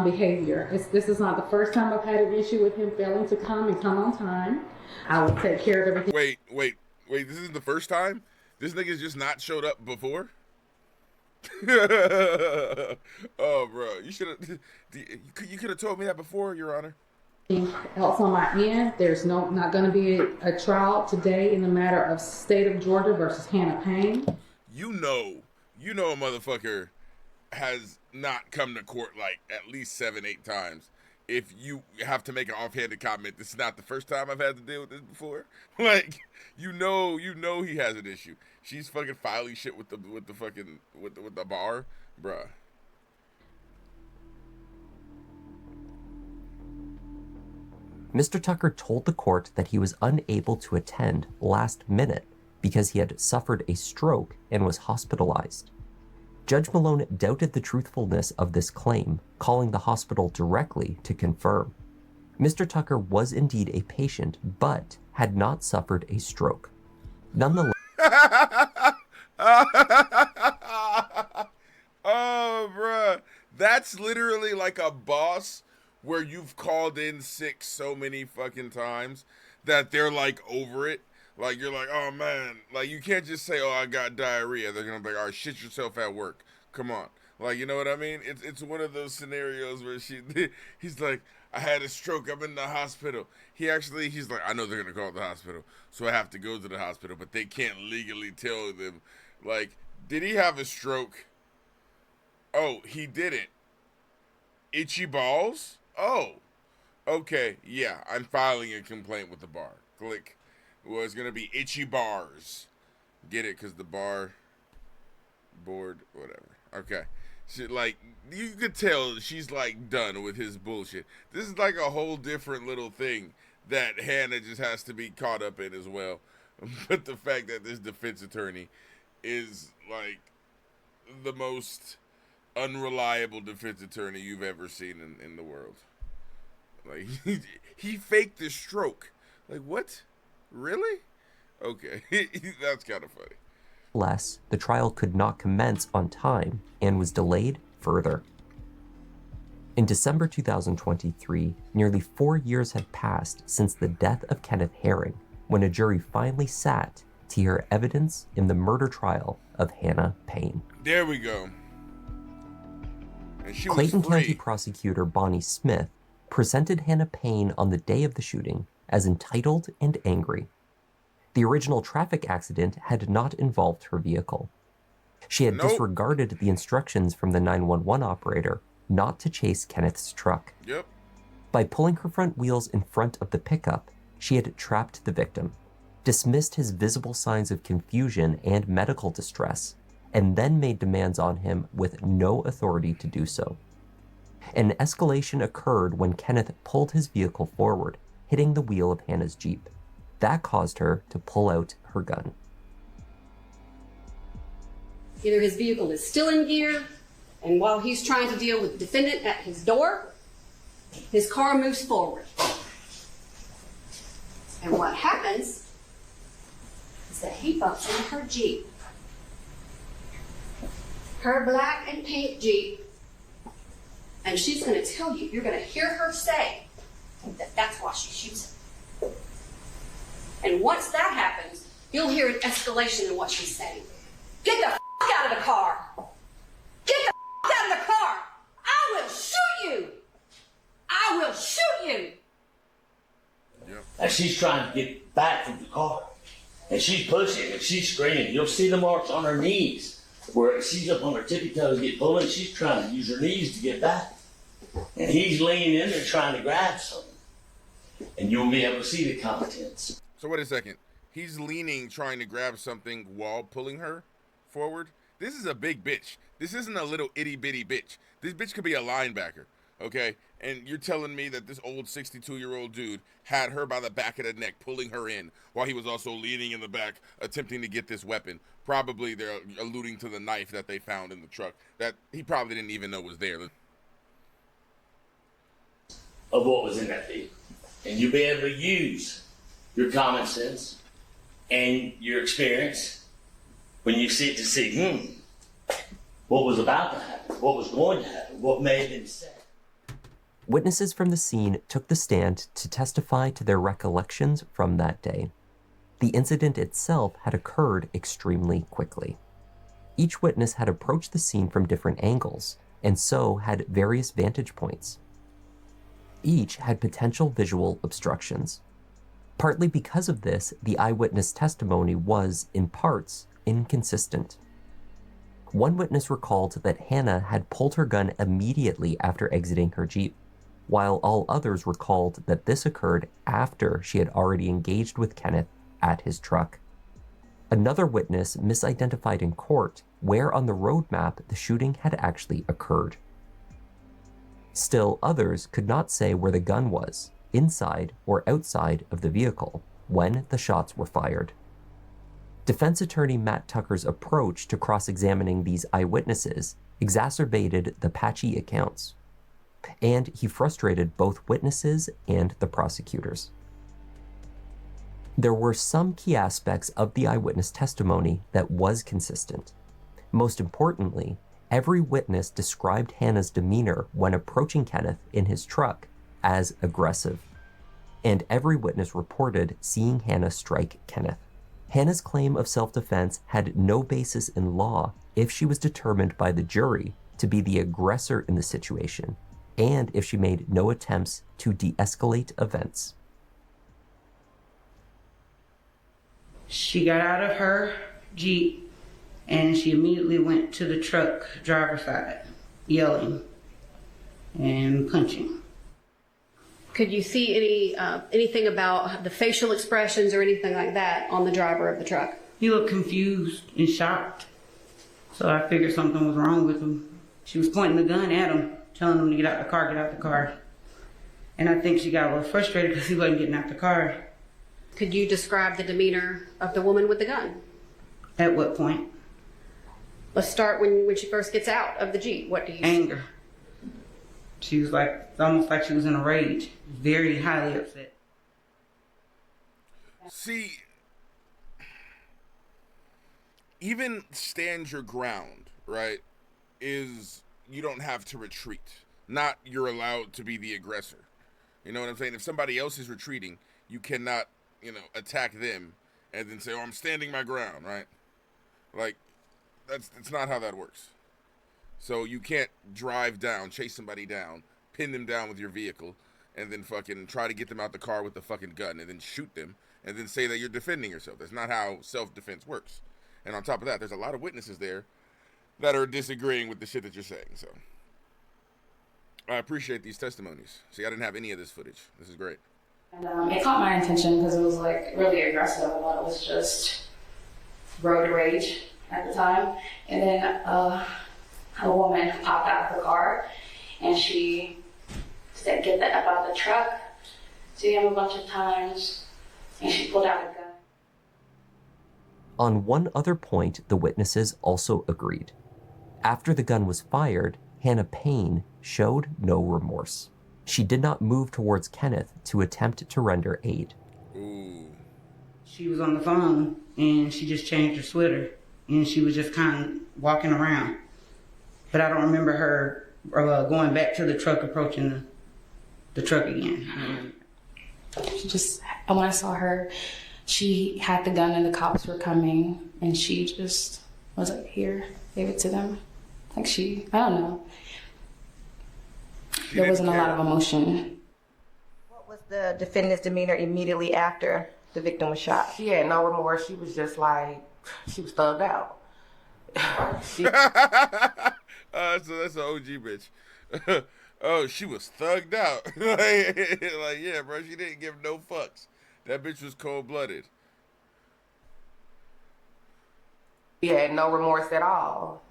behavior. This is not the first time I've had an issue with him failing to come and come on time. I will take care of everything. Wait. This is the first time? This nigga's just not showed up before? Oh, bro, you should have. You could have told me that before, Your Honor. Else on my end, there's not going to be a trial today in the matter of State of Georgia versus Hannah Payne. You know, a motherfucker has not come to court like at least 7-8 times. If you have to make an offhanded comment, this is not the first time I've had to deal with this before. Like, you know he has an issue. She's fucking filing shit with the bar, bruh. Mr. Tucker told the court that he was unable to attend last minute because he had suffered a stroke and was hospitalized. Judge Malone doubted the truthfulness of this claim, calling the hospital directly to confirm. Mr. Tucker was indeed a patient, but had not suffered a stroke. Nonetheless, oh, bruh. That's literally like a boss where you've called in sick so many fucking times that they're like over it. Like, you're like, oh man, like you can't just say, oh, I got diarrhea. They're gonna be like, all right, shit yourself at work. Come on. Like, you know what I mean? It's one of those scenarios where he's like, I had a stroke. I'm in the hospital. He's like, I know they're gonna call the hospital, so I have to go to the hospital, but they can't legally tell them. Like, did he have a stroke? Oh, he didn't. Itchy balls? Oh, okay. Yeah, I'm filing a complaint with the bar. Click. Well, it's gonna be itchy bars. Get it? Cause the bar, board, whatever. Okay. Like, you could tell she's like done with his bullshit. This is like a whole different little thing that Hannah just has to be caught up in as well. But the fact that this defense attorney is like the most unreliable defense attorney you've ever seen in the world. Like, he faked the stroke. Like, what? Really? Okay. That's kind of funny. The trial could not commence on time and was delayed further. In December 2023, nearly 4 years had passed since the death of Kenneth Herring, when a jury finally sat to hear evidence in the murder trial of Hannah Payne. There we go. And she Clayton was free. County prosecutor Bonnie Smith presented Hannah Payne on the day of the shooting as entitled and angry. The original traffic accident had not involved her vehicle. She had disregarded the instructions from the 911 operator not to chase Kenneth's truck. Yep. By pulling her front wheels in front of the pickup, she had trapped the victim, dismissed his visible signs of confusion and medical distress, and then made demands on him with no authority to do so. An escalation occurred when Kenneth pulled his vehicle forward, hitting the wheel of Hannah's Jeep. That caused her to pull out her gun. Either his vehicle is still in gear, and while he's trying to deal with the defendant at his door, his car moves forward. And what happens is that he bumps into her Jeep. Her black and pink Jeep. And she's going to tell you, you're going to hear her say that that's why she shoots him. And once that happens, you'll hear an escalation in what she's saying. Get the f*** out of the car! Get the f*** out of the car! I will shoot you! I will shoot you! Yep. And she's trying to get back from the car. And she's pushing and she's screaming. You'll see the marks on her knees where she's up on her tippy toes, get pulling. She's trying to use her knees to get back. And he's leaning in there trying to grab something. And you'll be able to see the contents. So wait a second. He's leaning, trying to grab something while pulling her forward. This is a big bitch. This isn't a little itty bitty bitch. This bitch could be a linebacker, okay? And you're telling me that this old 62-year-old dude had her by the back of the neck, pulling her in, while he was also leaning in the back, attempting to get this weapon. Probably they're alluding to the knife that they found in the truck that he probably didn't even know was there. Of what was in that vehicle. And you'll be able to use your common sense and your experience when you see to see, what was about to happen, what was going to happen, what may have been said. Witnesses from the scene took the stand to testify to their recollections from that day. The incident itself had occurred extremely quickly. Each witness had approached the scene from different angles, and so had various vantage points. Each had potential visual obstructions. Partly because of this, the eyewitness testimony was, in parts, inconsistent. One witness recalled that Hannah had pulled her gun immediately after exiting her Jeep, while all others recalled that this occurred after she had already engaged with Kenneth at his truck. Another witness misidentified in court where on the road map the shooting had actually occurred. Still, others could not say where the gun was, inside or outside of the vehicle, when the shots were fired. Defense attorney Matt Tucker's approach to cross-examining these eyewitnesses exacerbated the patchy accounts, and he frustrated both witnesses and the prosecutors. There were some key aspects of the eyewitness testimony that was consistent. Most importantly, every witness described Hannah's demeanor when approaching Kenneth in his truck as aggressive, and every witness reported seeing Hannah strike Kenneth. Hannah's claim of self-defense had no basis in law if she was determined by the jury to be the aggressor in the situation, and if she made no attempts to de-escalate events. She got out of her Jeep and she immediately went to the truck driver's side, yelling and punching. Could you see anything about the facial expressions or anything like that on the driver of the truck? He looked confused and shocked. So I figured something was wrong with him. She was pointing the gun at him, telling him to get out the car, get out the car. And I think she got a little frustrated because he wasn't getting out the car. Could you describe the demeanor of the woman with the gun? At what point? Let's start when she first gets out of the Jeep. What do you see? Anger. She was like, almost like she was in a rage. Very highly upset. See, even stand your ground, right, is you don't have to retreat. Not you're allowed to be the aggressor. You know what I'm saying? If somebody else is retreating, you cannot, attack them and then say, oh, I'm standing my ground, right? Like, that's not how that works. So you can't drive down, chase somebody down, pin them down with your vehicle, and then fucking try to get them out the car with the fucking gun and then shoot them and then say that you're defending yourself. That's not how self-defense works. And on top of that, there's a lot of witnesses there that are disagreeing with the shit that you're saying. So I appreciate these testimonies. See, I didn't have any of this footage. This is great. And it caught my attention because it was like really aggressive. I thought it was just road rage at the time. And then a woman popped out of her car and she said, "Get the F out of the truck," to him a bunch of times, and she pulled out a gun. On one other point, the witnesses also agreed. After the gun was fired, Hannah Payne showed no remorse. She did not move towards Kenneth to attempt to render aid. Ooh. She was on the phone and she just changed her sweater and she was just kind of walking around. But I don't remember her going back to the truck, approaching the truck again. When I saw her, she had the gun and the cops were coming and she just was like, "Here," gave it to them. Like I don't know. There wasn't a lot of emotion. What was the defendant's demeanor immediately after the victim was shot? She had no remorse. She was just like, she was thugged out. So that's an OG bitch. Oh, she was thugged out. like, yeah, bro, she didn't give no fucks. That bitch was cold-blooded. She had no remorse at all.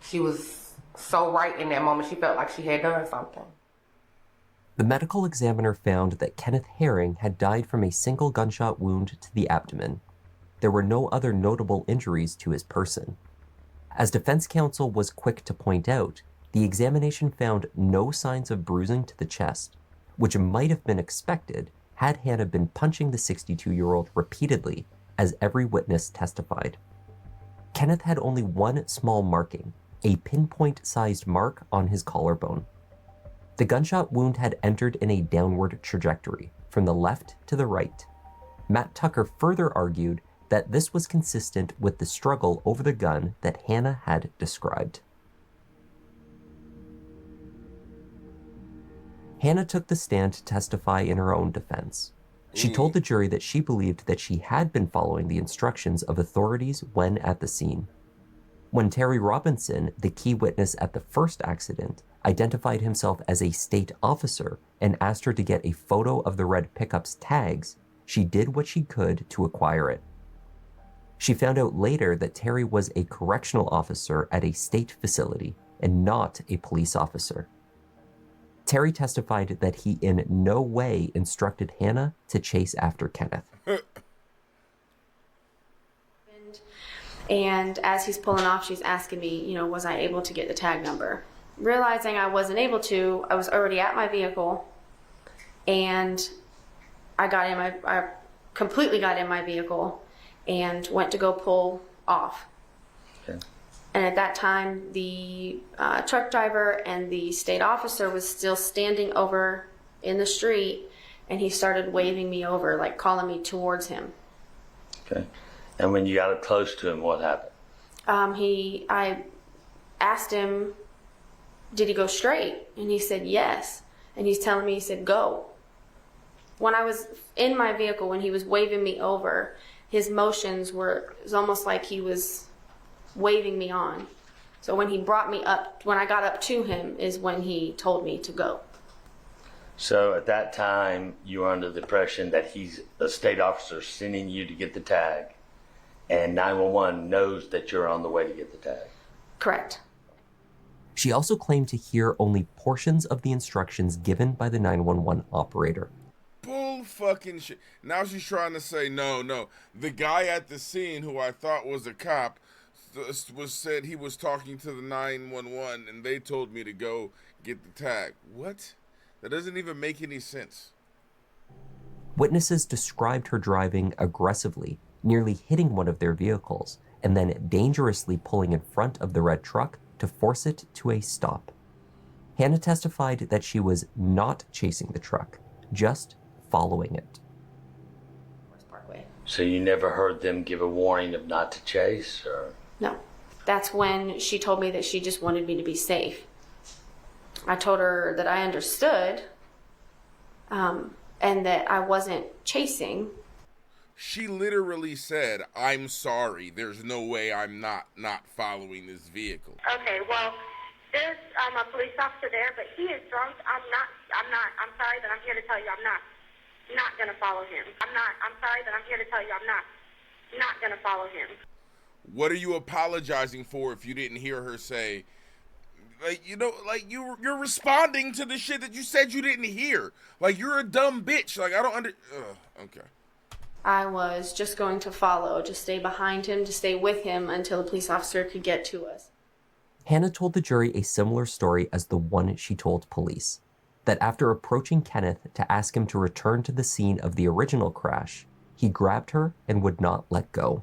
She was so right in that moment. She felt like she had done something. The medical examiner found that Kenneth Herring had died from a single gunshot wound to the abdomen. There were no other notable injuries to his person. As defense counsel was quick to point out, the examination found no signs of bruising to the chest, which might have been expected had Hannah been punching the 62-year-old repeatedly, as every witness testified. Kenneth had only one small marking, a pinpoint-sized mark on his collarbone. The gunshot wound had entered in a downward trajectory, from the left to the right. Matt Tucker further argued that this was consistent with the struggle over the gun that Hannah had described. Hannah took the stand to testify in her own defense. She told the jury that she believed that she had been following the instructions of authorities when at the scene. When Terry Robinson, the key witness at the first accident, identified himself as a state officer and asked her to get a photo of the red pickup's tags, she did what she could to acquire it. She found out later that Terry was a correctional officer at a state facility and not a police officer. Terry testified that he in no way instructed Hannah to chase after Kenneth. And as he's pulling off, she's asking me, you know, was I able to get the tag number? Realizing I wasn't able to, I was already at my vehicle, and I completely got in my vehicle and went to go pull off. Okay. And at that time, the truck driver and the state officer was still standing over in the street, and he started waving me over, like calling me towards him. Okay. And when you got up close to him, what happened? I asked him, did he go straight? And he said yes. And he's telling me, he said, go. When I was in my vehicle, when he was waving me over, his motions were, it was almost like he was waving me on. So when he brought me up, when I got up to him, is when he told me to go. So at that time, you were under the impression that he's a state officer sending you to get the tag, and 911 knows that you're on the way to get the tag. Correct. She also claimed to hear only portions of the instructions given by the 911 operator. Bull fucking shit. Now she's trying to say, no. The guy at the scene, who I thought was a cop, said he was talking to the 911, and they told me to go get the tag. What? That doesn't even make any sense. Witnesses described her driving aggressively, nearly hitting one of their vehicles, and then dangerously pulling in front of the red truck to force it to a stop. Hannah testified that she was not chasing the truck, just following it. So you never heard them give a warning of not to chase, or? No. That's when she told me that she just wanted me to be safe. I told her that I understood, and that I wasn't chasing. She literally said, I'm sorry, there's no way I'm not following this vehicle. Okay, well, there's a police officer there, but he is drunk. I'm sorry that I'm here to tell you I'm not going to follow him. I'm sorry that I'm here to tell you I'm not going to follow him. What are you apologizing for if you didn't hear her say, like, you know, like you're responding to the shit that you said you didn't hear. Like, you're a dumb bitch. Like, I don't okay. I was just going to follow, to stay behind him, to stay with him until the police officer could get to us. Hannah told the jury a similar story as the one she told police, that after approaching Kenneth to ask him to return to the scene of the original crash, he grabbed her and would not let go.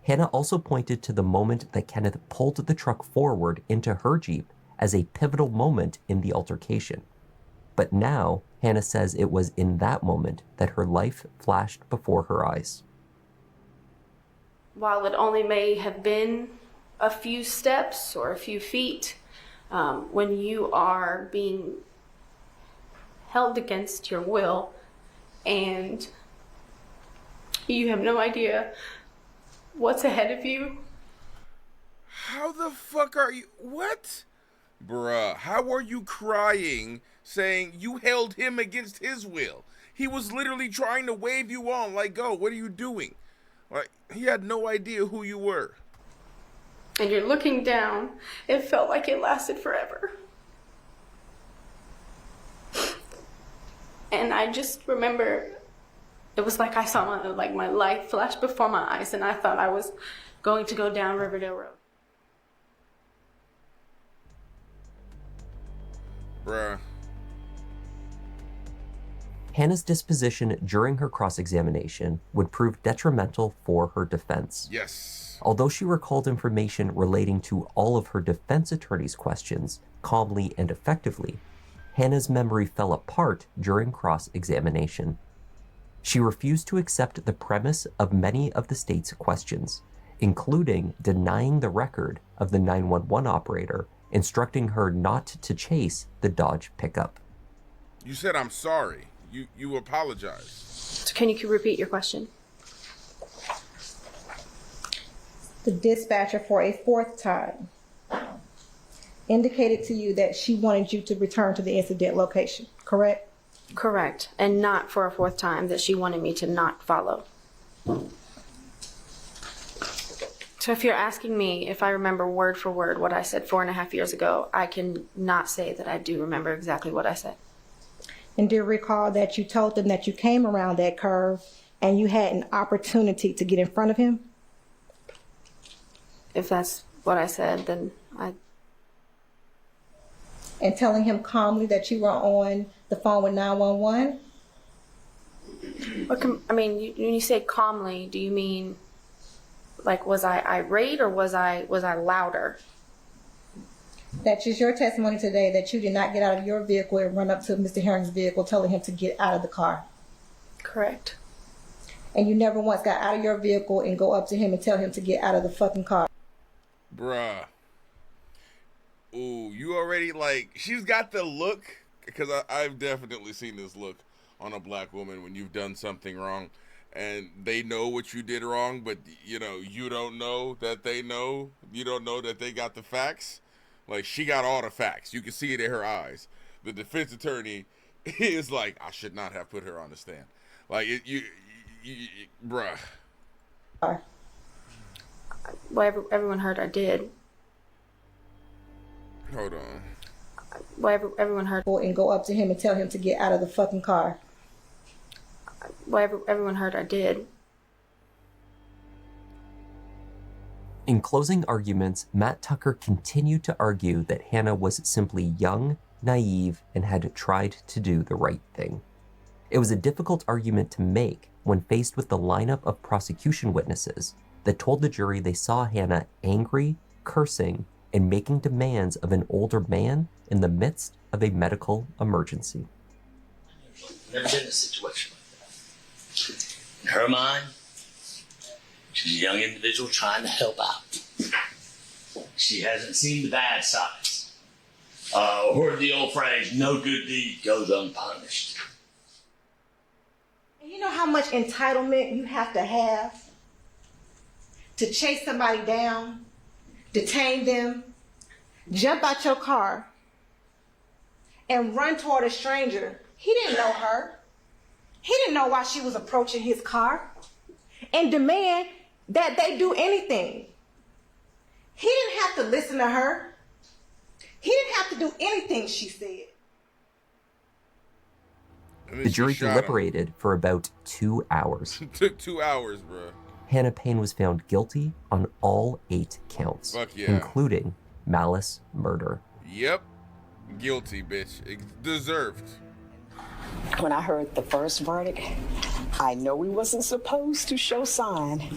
Hannah also pointed to the moment that Kenneth pulled the truck forward into her Jeep as a pivotal moment in the altercation. But now, Hannah says it was in that moment that her life flashed before her eyes. While it only may have been a few steps or a few feet, when you are being held against your will and you have no idea what's ahead of you. How the fuck are you? What? Bruh, how are you crying saying you held him against his will? He was literally trying to wave you on, like, go, what are you doing? Like, he had no idea who you were. And you're looking down. It felt like it lasted forever. And I just remember, it was like I saw my life flash before my eyes, and I thought I was going to go down Riverdale Road. Bruh. Hannah's disposition during her cross-examination would prove detrimental for her defense. Yes. Although she recalled information relating to all of her defense attorney's questions calmly and effectively, Hannah's memory fell apart during cross-examination. She refused to accept the premise of many of the state's questions, including denying the record of the 911 operator instructing her not to chase the Dodge pickup. You said, I'm sorry. You apologized. So can you repeat your question? The dispatcher for a fourth time indicated to you that she wanted you to return to the incident location, correct? Correct. And not for a fourth time, that she wanted me to not follow. So if you're asking me if I remember word for word what I said 4.5 years ago, I can not say that I do remember exactly what I said. And do you recall that you told them that you came around that curve and you had an opportunity to get in front of him? if that's what I said, then And telling him calmly that you were on the phone with 911? I mean, when you say calmly, do you mean like was I irate or was I louder? That is your testimony today that you did not get out of your vehicle and run up to Mr. Herring's vehicle telling him to get out of the car. Correct. And you never once got out of your vehicle and go up to him and tell him to get out of the fucking car. Bruh. Ooh, you already like, she's got the look, because I've definitely seen this look on a black woman when you've done something wrong and they know what you did wrong, but you know, you don't know that they know, you don't know that they got the facts. Like, she got all the facts. You can see it in her eyes. The defense attorney is like, I should not have put her on the stand. Like, bruh. Well, everyone heard I did. Hold on. Well, everyone heard. And go up to him and tell him to get out of the fucking car. Well, everyone heard I did. In closing arguments, Matt Tucker continued to argue that Hannah was simply young, naive, and had tried to do the right thing. It was a difficult argument to make when faced with the lineup of prosecution witnesses that told the jury they saw Hannah angry, cursing, and making demands of an older man in the midst of a medical emergency. Never been in a situation like that. In her mind, she's a young individual trying to help out. She hasn't seen the bad sides. Heard the old phrase, no good deed goes unpunished. And you know how much entitlement you have to chase somebody down, detain them, jump out your car, and run toward a stranger. He didn't know her. He didn't know why she was approaching his car, and demand that they do anything. He didn't have to listen to her. He didn't have to do anything she said. The jury deliberated for about 2 hours. Took 2 hours, bro. Hannah Payne was found guilty on all 8 counts, Fuck yeah. including malice murder. Yep. Guilty, bitch. Deserved. When I heard the first verdict, I know we wasn't supposed to show sign,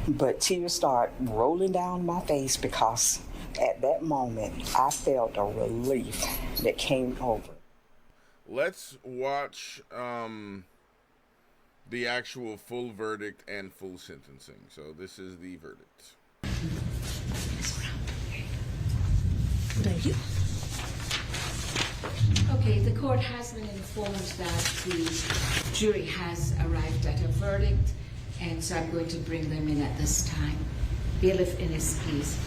but tears started rolling down my face because at that moment, I felt a relief that came over. Let's watch the actual full verdict and full sentencing. So this is the verdict. Thank you. Okay, the court has been informed that the jury has arrived at a verdict, and so I'm going to bring them in at this time. Bailiff Innes, please.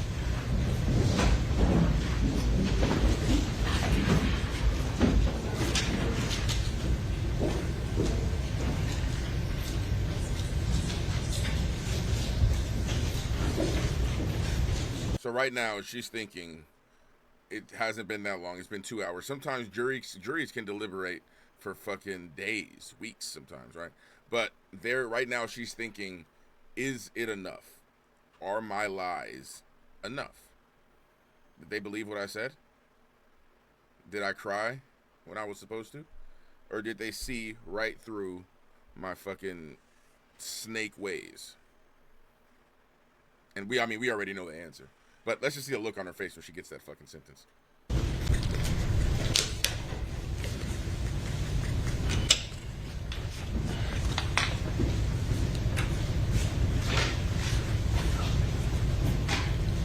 So right now, she's thinking, it hasn't been that long. It's been 2 hours. Sometimes juries can deliberate for fucking days, weeks sometimes, right? But right now, she's thinking, is it enough? Are my lies enough? Did they believe what I said? Did I cry when I was supposed to? Or did they see right through my fucking snake ways? And we already know the answer. But let's just see a look on her face when she gets that fucking sentence.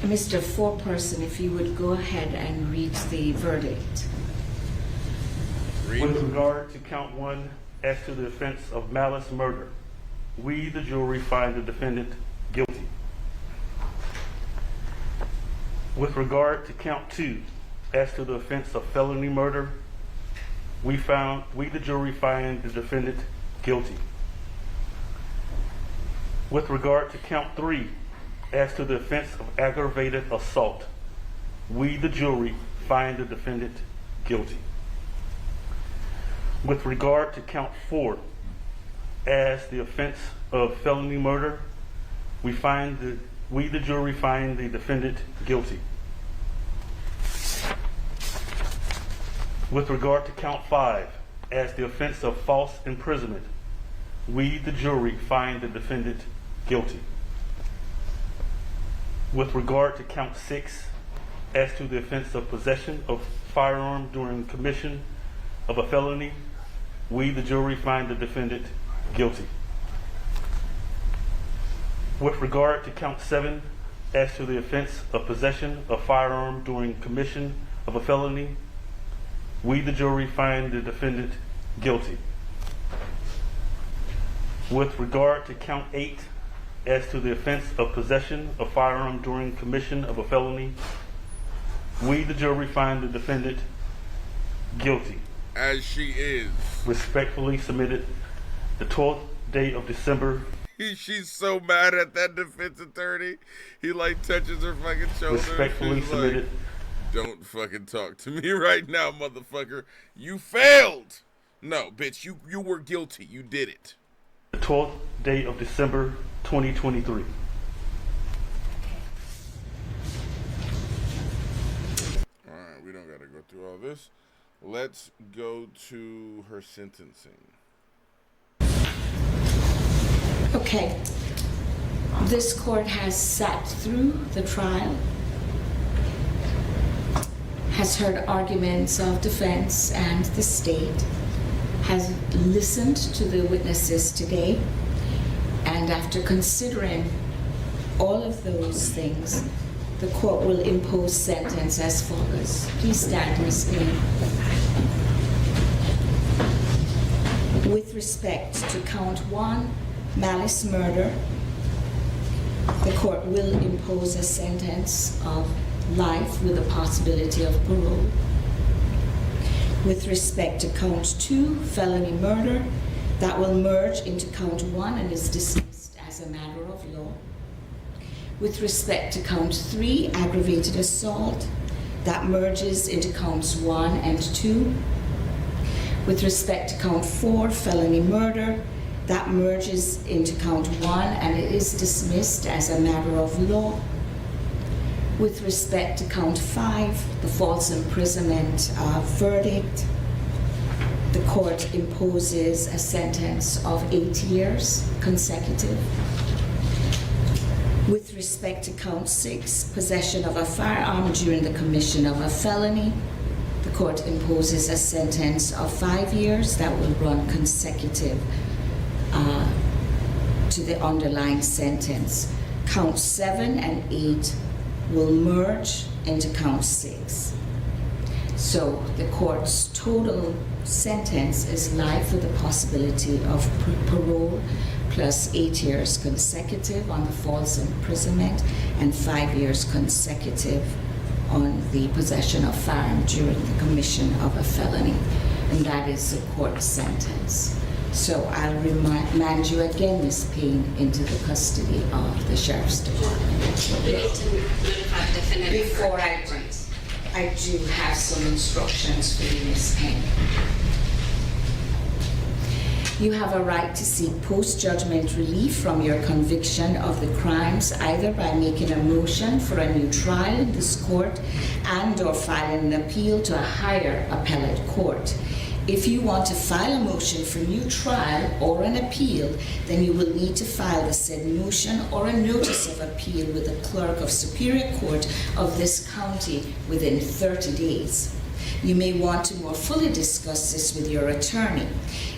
Mr. Foreperson, if you would go ahead and read the verdict. With regard to count 1 as to the offense of malice murder, we, the jury, find the defendant guilty. With regard to count 2 as to the offense of felony murder, we, the jury, find the defendant guilty. With regard to count 3 as to the offense of aggravated assault, we, the jury, find the defendant guilty. With regard to count 4 as the offense of felony murder, we find the we, the jury, find the defendant guilty. With regard to count 5, as the offense of false imprisonment, we, the jury, find the defendant guilty. With regard to count 6, as to the offense of possession of firearm during commission of a felony, we, the jury, find the defendant guilty. With regard to count 7, as to the offense of possession of firearm during commission of a felony, we, the jury, find the defendant guilty. With regard to count 8, as to the offense of possession of firearm during commission of a felony, we, the jury, find the defendant guilty. As she is. Respectfully submitted, the 12th day of December. She's so mad at that defense attorney. He like touches her fucking shoulder. Respectfully submitted. Like, don't fucking talk to me right now, motherfucker. You failed. No, bitch, you were guilty. You did it. The 12th day of December, 2023. Alright, we don't gotta go through all this. Let's go to her sentencing. Okay. This court has sat through the trial, has heard arguments of defense and the state, has listened to the witnesses today, and after considering all of those things, the court will impose sentence as follows. Please stand, Ms. Kenneth. With respect to count 1, malice murder, the court will impose a sentence of life with a possibility of parole. With respect to count 2, felony murder, that will merge into count 1 and is dismissed as a matter of law. With respect to count 3, aggravated assault, that merges into counts 1 and 2. With respect to count 4, felony murder, that merges into count 1 and it is dismissed as a matter of law. With respect to count 5, the false imprisonment verdict, the court imposes a sentence of 8 years consecutive. With respect to count 6, possession of a firearm during the commission of a felony, the court imposes a sentence of 5 years that will run consecutive to the underlying sentence. Count 7 and 8 will merge into count 6. So the court's total sentence is life with the possibility of parole plus 8 years consecutive on the false imprisonment and 5 years consecutive on the possession of firearm during the commission of a felony. And that is the court's sentence. So I'll remand you again, Ms. Payne, into the custody of the Sheriff's Department. Before I do have some instructions for you, Ms. Payne. You have a right to seek post-judgment relief from your conviction of the crimes either by making a motion for a new trial in this court and or filing an appeal to a higher appellate court. If you want to file a motion for new trial or an appeal, then you will need to file the said motion or a notice of appeal with the clerk of Superior Court of this county within 30 days. You may want to more fully discuss this with your attorney.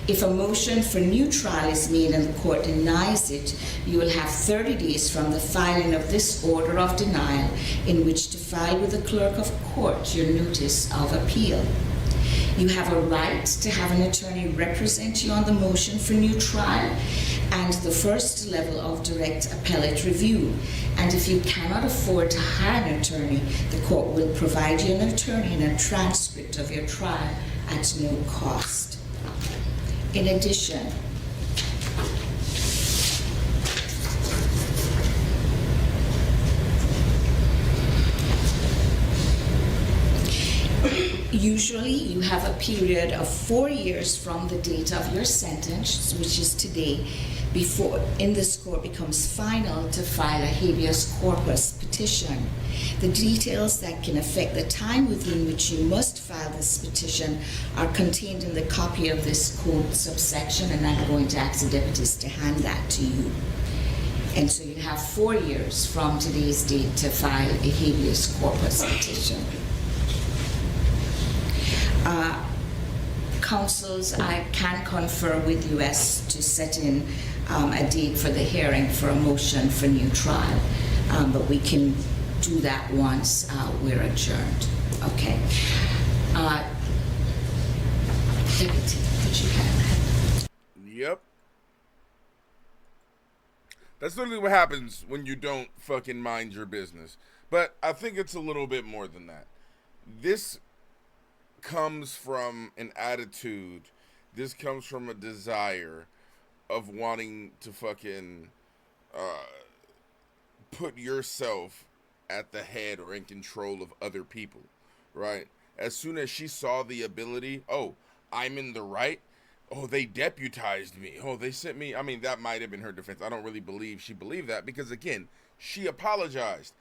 If a motion for new trial is made and the court denies it, you will have 30 days from the filing of this order of denial in which to file with the clerk of court your notice of appeal. You have a right to have an attorney represent you on the motion for new trial and the first level of direct appellate review. And if you cannot afford to hire an attorney, the court will provide you an attorney and a transcript of your trial at no cost. In addition, usually you have a period of 4 years from the date of your sentence, which is today, before in this court becomes final to file a habeas corpus petition. The details that can affect the time within which you must file this petition are contained in the copy of this code subsection, and I'm going to ask the deputies to hand that to you. And so you have 4 years from today's date to file a habeas corpus petition. Councils, I can confer with you as to set in a date for the hearing for a motion for new trial, but we can do that once we're adjourned. Okay. Deputy, did you have that? Yep. That's literally what happens when you don't fucking mind your business. But I think it's a little bit more than that. This comes from an attitude. This comes from a desire of wanting to fucking put yourself at the head or in control of other people, right? As soon as she saw the ability, oh, I'm in the right. Oh, they deputized me. Oh, they sent me. I mean, that might have been her defense. I don't really believe she believed that because, again, she apologized.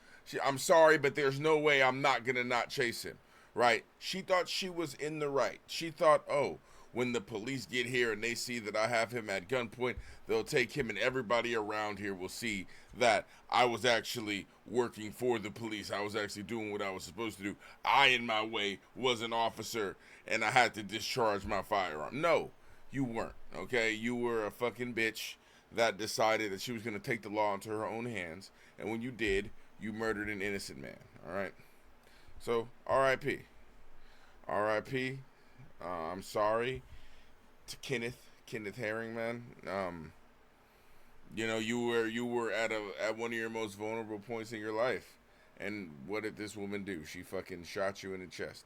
I'm sorry, but there's no way I'm not going to not chase him, right? She thought she was in the right. She thought, oh, when the police get here and they see that I have him at gunpoint, they'll take him and everybody around here will see that I was actually working for the police. I was actually doing what I was supposed to do. I, in my way, was an officer and I had to discharge my firearm. No. You weren't, okay? You were a fucking bitch that decided that she was going to take the law into her own hands. And when you did, you murdered an innocent man, all right? So, R.I.P. R.I.P. I'm sorry to Kenneth Herring, man. You know, you were at one of your most vulnerable points in your life. And what did this woman do? She fucking shot you in the chest.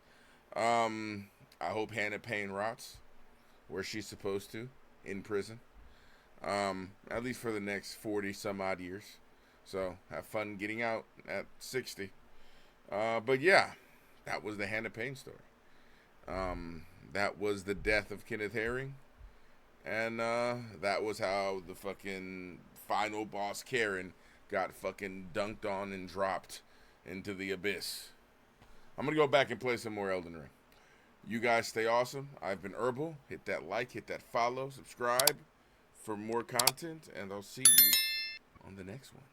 I hope Hannah Payne rots where she's supposed to, in prison, at least for the next 40 some odd years. So have fun getting out at 60. But yeah, that was the Hannah Payne story. That was the death of Kenneth Herring, and that was how the fucking final boss Karen got fucking dunked on and dropped into the abyss. I'm gonna go back and play some more Elden Ring. You guys stay awesome. I've been Herbal. Hit that like, hit that follow, subscribe for more content, and I'll see you on the next one.